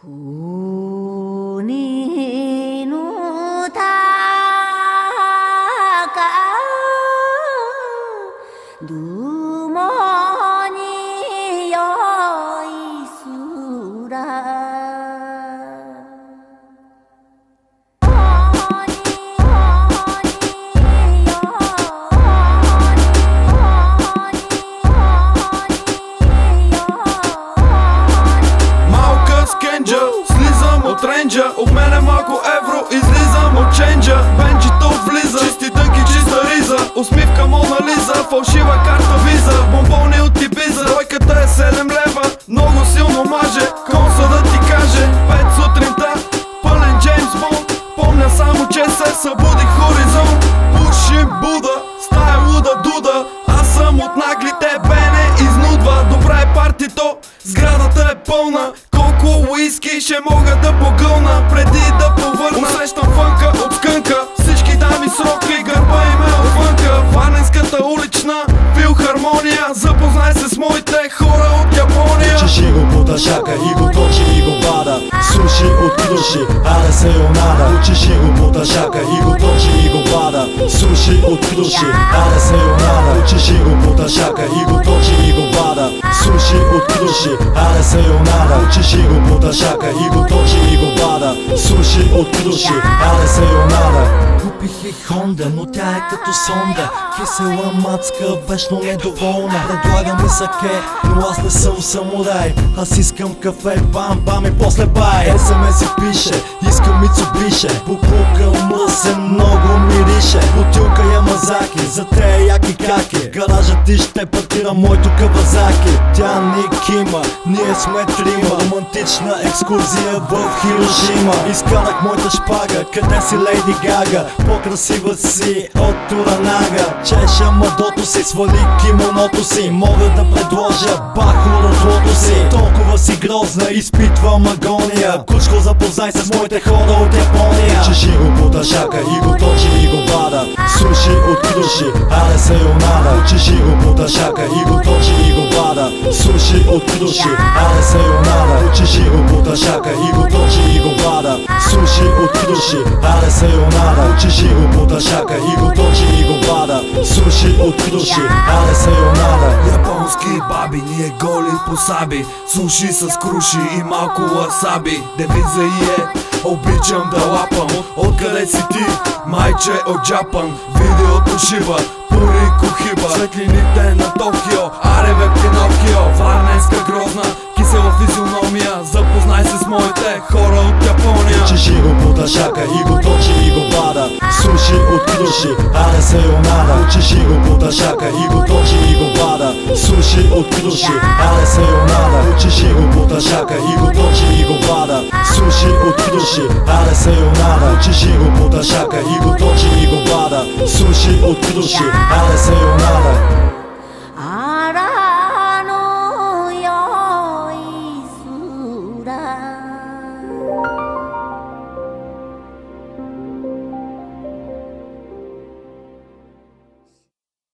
国の高どもによいすらСлизам от рейнджа, от мене малко евро, излизам от ченджа. Бенджито влиза, чисти дънки, чиста риза, усмивка Мона Лиза, фалшива карта виза, бомбони от Ибиза. Бройката е 7 лева, много силно маже, конса да ти каже. 5 сутринта, пълен Джеймс Бонд, помня само, че се събудих хоризонт. Пушим Буда, стая луда дуда, аз съм от наглите, бене изнудва. Добра е партито, сградата е пълна, колко уиски ще мога да погълна преди да повърна. Усещам фънка от скънка, всички дами с рокли, гърба им е отвънка. Варненската улична филхармония, запознай се с моите хора от Япония. Учиш го по тъшака и го точи и го бада, суши от кидуши, аре се йонада. Учиш го по тъшака и го точи и го бада, суши от кидуши, аре се йонада. Учиш го по тъшака и го точи и го бада, суши от кидуши, аре се йонада. Учиш го по тъшака и го точи и го бада, суши от кидуши, аре се йонада. Купих и Хонда, но тя е като сонда, кисела мацка, вечно недоволна. Предлага ми саке, но аз не съм самурай, аз искам кафе, бам бам и после бай. СМС си пише, искам Мицубише, буклука мръсен, много мирише. Бутилка Ямазаки, за тея яки каки, гаражът ти ще паркира моето Кавазаки. Тя ни кима, ние сме трима, романтична екскурзия в Хирошима. Изкарах моята шпага, къде си Лейди Гага, по-красива си от Туранага. Чеша мъдото си, свали кимоното си, мога да предложа бахуротлото си. Толкова си грозна, изпитвам агония, кучко запознай се с моите хора от Япония. Учиш го по тъшака и го точи и го бада, суши от кидуши, аре се йонада. Учиш го по тъшака и го точи и го бада, суши от кидуши, аре се йонада. Учиш го по тъшака и го точи и го бада, суши от кидуши, аре се йонада. Учиш го по тъшака и го точи и го бада, суши от кидуши, аре се йонада. Японски баби, ние голи по саби, суши с круши и малко ласаби. Девиза и е, обичам да лапам. Откъде си ти, майче от Джапан? Видеото шива, пури кухиба, светлините на Токио, ареве Пинокио. Варненска грозна, кисела физиономия, запознай се с моите хора от Япония. Учиш го по тъшака и го точи и го бада, суши от кидуши, аре се йонада. Учиш го по тъшака и го точи и го бада, суши от кидуши, аре се йонада. Учиш го по тъшака и го точи и го бада, суши от кидуши, аре се йонада. Учиш го по тъшака и го точи и го бада, суши от кидуши, аре се